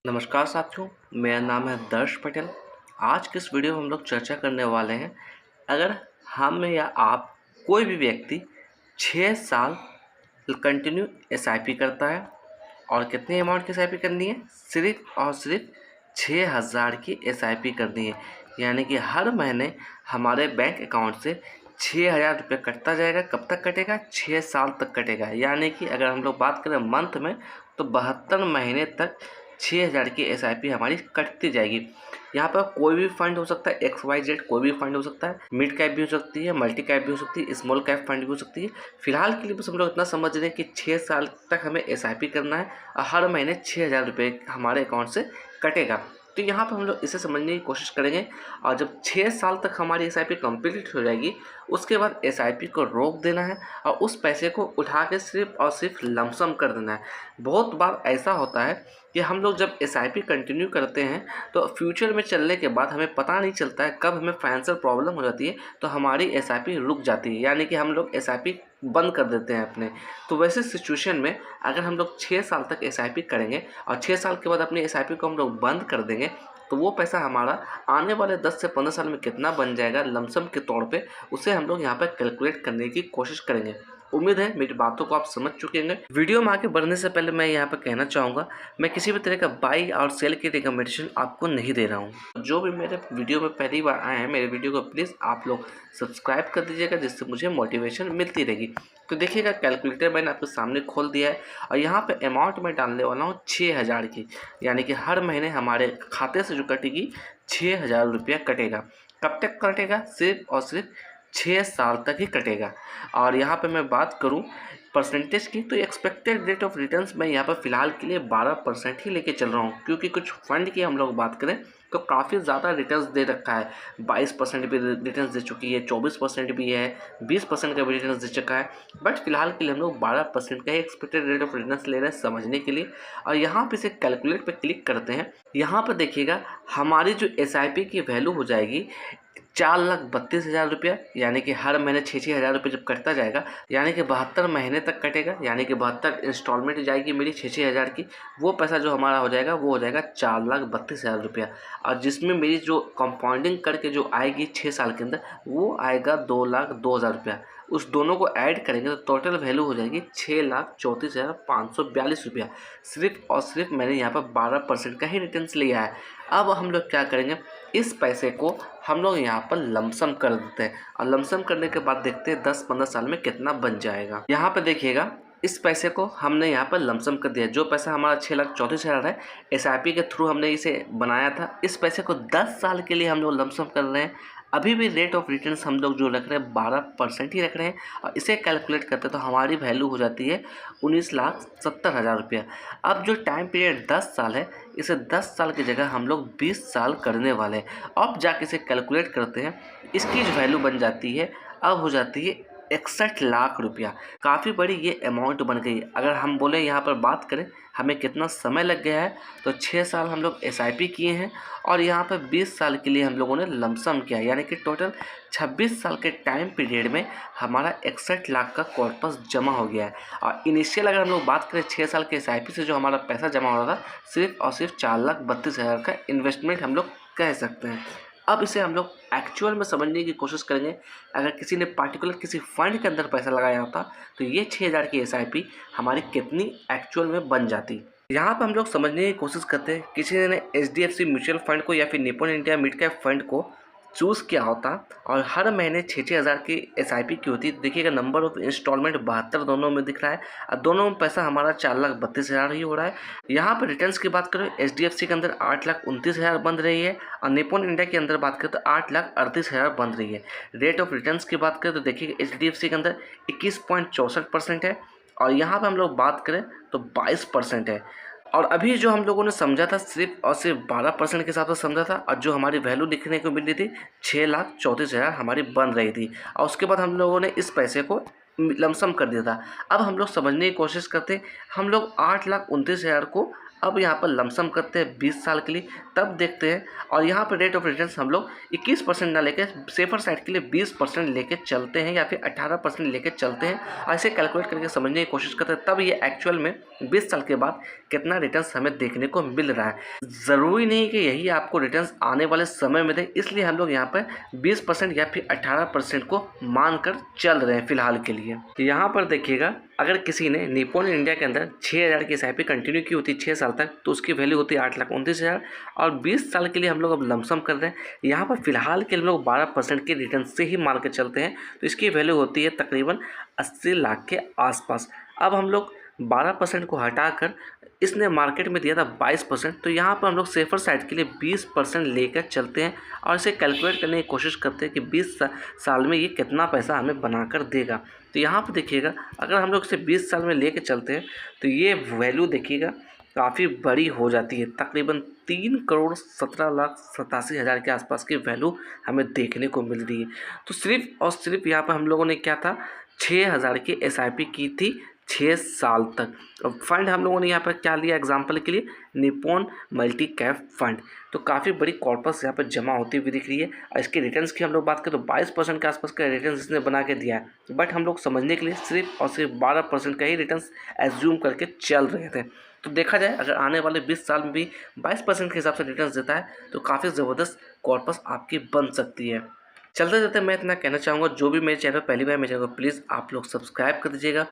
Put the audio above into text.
नमस्कार साथियों, मेरा नाम है दर्श पटेल। आज के इस वीडियो में हम लोग चर्चा करने वाले हैं, अगर हम या आप कोई भी व्यक्ति 6 साल कंटिन्यू एसआईपी करता है और कितनी अमाउंट की एसआईपी करनी है, सिर्फ और सिर्फ 6,000 की एसआईपी करनी है। यानी कि हर महीने हमारे बैंक अकाउंट से 6,000 रुपये कटता जाएगा। कब तक कटेगा? 6 साल तक कटेगा। यानी कि अगर हम लोग बात करें मंथ में, तो 72 महीने तक 6,000 की एसआईपी हमारी कटती जाएगी। यहाँ पर कोई भी फंड हो सकता है, XYZ कोई भी फंड हो सकता है, मिड कैप भी हो सकती है, मल्टी कैप भी हो सकती है, स्मॉल कैप फंड भी हो सकती है। फिलहाल के लिए बस हम लोग इतना समझ रहे हैं कि 6 साल तक हमें एसआईपी करना है और हर महीने 6,000 रुपये हमारे अकाउंट से कटेगा। तो यहाँ पर हम लोग इसे समझने की कोशिश करेंगे और जब 6 साल तक हमारी एसआईपी कंप्लीट हो जाएगी, उसके बाद एसआईपी को रोक देना है और उस पैसे को उठा के सिर्फ और सिर्फ लमसम कर देना है। बहुत बार ऐसा होता है कि हम लोग जब एसआईपी कंटिन्यू करते हैं तो फ्यूचर में चलने के बाद हमें पता नहीं चलता है कब हमें फाइनेंशियल प्रॉब्लम हो जाती है, तो हमारी एसआईपी रुक जाती है, यानी कि हम लोग एसआईपी बंद कर देते हैं अपने। तो वैसे सिचुएशन में अगर हम लोग 6 साल तक एसआईपी करेंगे और 6 साल के बाद अपनी एसआईपी को हम लोग बंद कर देंगे, तो वो पैसा हमारा आने वाले 10 से 15 साल में कितना बन जाएगा लमसम के तौर पे, उसे हम लोग यहाँ पर कैलकुलेट करने की कोशिश करेंगे। उम्मीद है मेरी बातों को आप समझ चुके होंगे। वीडियो में आगे बढ़ने से पहले मैं यहाँ पर कहना चाहूँगा, मैं किसी भी तरह का बाई और सेल की रिकमेंडेशन आपको नहीं दे रहा हूँ। जो भी मेरे वीडियो में पहली बार आए हैं, मेरे वीडियो को प्लीज़ आप लोग सब्सक्राइब कर दीजिएगा, जिससे मुझे मोटिवेशन मिलती रहेगी। तो देखिएगा, कैलकुलेटर मैंने आपके सामने खोल दिया है और यहाँ पे अमाउंट मैं डालने वाला हूँ 6,000 की। यानी कि हर महीने हमारे खाते से जो कटेगी 6,000 रुपया कटेगा। कब तक कटेगा? सिर्फ और सिर्फ 6 साल तक ही कटेगा। और यहाँ पे मैं बात करूँ परसेंटेज की, तो एक्सपेक्टेड रेट ऑफ रिटर्न्स मैं यहाँ पर फ़िलहाल के लिए 12% ही लेके चल रहा हूँ, क्योंकि कुछ फंड की हम लोग बात करें तो काफ़ी ज़्यादा रिटर्न्स दे रखा है। 22% भी रिटर्न्स दे चुकी है, 24% भी है, 20% का भी रिटर्न्स दे चुका है। बट फिलहाल के लिए हम लोग 12% का ही एक्सपेक्टेड रेट ऑफ रिटर्न्स ले रहे हैं समझने के लिए। और यहाँ पे से कैलकुलेट पे क्लिक करते हैं। यहाँ पर देखिएगा, हमारी जो एसआईपी की वैल्यू हो जाएगी 4,32,000 रुपया। यानी कि हर महीने 6,000 रुपये जब कटता जाएगा, यानी कि 72 महीने तक कटेगा, यानी कि 72 इंस्टॉलमेंट जाएगी मेरी 6,000 की। वो पैसा जो हमारा हो जाएगा वो हो जाएगा 4,32,000 रुपया। और जिसमें मेरी जो कंपाउंडिंग करके जो आएगी 6 साल के अंदर, वो आएगा 2,02,000 रुपया। उस दोनों को ऐड करेंगे तो टोटल वैल्यू हो जाएगी 6,34,542 रुपया। सिर्फ और सिर्फ मैंने यहाँ पर 12% का ही रिटर्न्स लिया है। अब हम लोग क्या करेंगे, इस पैसे को हम लोग यहाँ पर लमसम कर देते हैं और लमसम करने के बाद देखते हैं 10-15 साल में कितना बन जाएगा। यहाँ पर देखिएगा, इस पैसे को हमने यहाँ पर लमसम कर दिया। जो पैसा हमारा 6,34,000 है, एसआईपी के थ्रू हमने इसे बनाया था, इस पैसे को 10 साल के लिए हम लोग लमसम कर रहे हैं। अभी भी रेट ऑफ रिटर्न्स हम लोग जो रख रहे हैं 12% ही रख रहे हैं और इसे कैलकुलेट करते हैं तो हमारी वैल्यू हो जाती है 19,70,000 रुपया। अब जो टाइम पीरियड 10 साल है, इसे 10 साल की जगह हम लोग 20 साल करने वाले हैं। अब जाके इसे कैलकुलेट करते हैं, इसकी जो वैल्यू बन जाती है, अब हो जाती है 61 लाख रुपया। काफ़ी बड़ी ये अमाउंट बन गई। अगर हम बोले यहाँ पर बात करें हमें कितना समय लग गया है, तो 6 साल हम लोग एसआईपी किए हैं और यहाँ पर 20 साल के लिए हम लोगों ने लमसम किया, यानी कि टोटल 26 साल के टाइम पीरियड में हमारा 61 लाख का कॉर्पस जमा हो गया है। और इनिशियल अगर हम लोग बात करें 6 साल के एसआईपी से जो हमारा पैसा जमा हो रहा था, सिर्फ और सिर्फ 4,32,000 का इन्वेस्टमेंट हम लोग कह सकते हैं। अब इसे हम लोग एक्चुअल में समझने की कोशिश करेंगे। अगर किसी ने पार्टिकुलर किसी फंड के अंदर पैसा लगाया होता, तो ये 6,000 की एसआईपी हमारी कितनी एक्चुअल में बन जाती। यहाँ पर हम लोग समझने की कोशिश करते हैं, किसी ने HDFC म्यूचुअल फंड को या फिर Nippon India mid cap fund को चूज़ किया होता और हर महीने 6,000 की एसआईपी की होती। देखिएगा, नंबर ऑफ इंस्टॉलमेंट 72 दोनों में दिख रहा है और दोनों में पैसा हमारा 4,32,000 ही हो रहा है। यहाँ पर रिटर्न्स की बात करें, HDFC के अंदर 8,29,000 बन रही है और निपॉन इंडिया के अंदर बात करें तो 8,38,000 बन रही है। रेट ऑफ रिटर्न्स की बात करें तो देखिए, HDFC के अंदर 21.64% है और यहाँ पर हम लोग बात करें तो 22% है। और अभी जो हम लोगों ने समझा था सिर्फ और सिर्फ 12% के हिसाब से समझा था, और जो हमारी वैल्यू दिखने को मिल रही थी 6,34,000 हमारी बन रही थी, और उसके बाद हम लोगों ने इस पैसे को लमसम कर दिया था। अब हम लोग समझने की कोशिश करते हैं, हम लोग 8,29,000 को अब यहाँ पर लमसम करते हैं 20 साल के लिए, तब देखते हैं। और यहाँ पर रेट ऑफ रिटर्न्स हम लोग 21% ना लेके सेफर साइड के लिए 20% लेके चलते हैं या फिर 18% लेके चलते हैं। ऐसे कैलकुलेट करके समझने की कोशिश करते हैं, तब ये एक्चुअल में 20 साल के बाद कितना रिटर्न्स हमें देखने को मिल रहा है। ज़रूरी नहीं कि यही आपको रिटर्न्स आने वाले समय में दे, इसलिए हम लोग यहाँ पर 20% या फिर 18% को मानकर चल रहे हैं फिलहाल के लिए। यहाँ पर देखिएगा, अगर किसी ने निप्पॉन इंडिया के अंदर 6000 की SIP कंटिन्यू की होती 6 साल तक, तो उसकी वैल्यू होती है 8,29,000। और 20 साल के लिए हम लोग अब लमसम कर रहे हैं। यहाँ पर फिलहाल के हम लोग 12% के रिटर्न से ही मान के चलते हैं, तो इसकी वैल्यू होती है तकरीबन 80 लाख के आसपास। अब हम लोग 12% को हटाकर इसने मार्केट में दिया था 22%, तो यहाँ पर हम लोग सेफर साइड के लिए 20% लेकर चलते हैं और इसे कैलकुलेट करने की कोशिश करते हैं कि 20 साल में ये कितना पैसा हमें बनाकर देगा। तो यहाँ पर देखिएगा, अगर हम लोग इसे 20 साल में लेकर चलते हैं तो ये वैल्यू देखिएगा काफ़ी बड़ी हो जाती है, तकरीबन 3,17,87,000 के आसपास की वैल्यू हमें देखने को मिल रही है। तो सिर्फ और सिर्फ यहाँ पर हम लोगों ने क्या था, 6,000 की SIP की थी 6 साल तक। अब फंड हम लोगों ने यहाँ पर क्या लिया एग्जांपल के लिए, निप्पॉन मल्टी कैप फंड। तो काफ़ी बड़ी कॉर्पस यहाँ पर जमा होती हुई दिख रही है। और इसके रिटर्न्स की हम लोग बात करें तो 22% के आसपास का रिटर्न्स इसने बना के दिया है। बट हम लोग समझने के लिए सिर्फ और सिर्फ 12% का ही रिटर्न्स एज्यूम करके चल रहे थे। तो देखा जाए, अगर आने वाले 20 साल में भी 22% के हिसाब से रिटर्न्स देता है तो काफ़ी ज़बरदस्त कॉर्पस आपकी बन सकती है। चलते चलते मैं इतना कहना चाहूँगा, जो भी मेरे चैनल पर पहली बार मेरे चैनल को प्लीज़ आप लोग सब्सक्राइब कर दीजिएगा।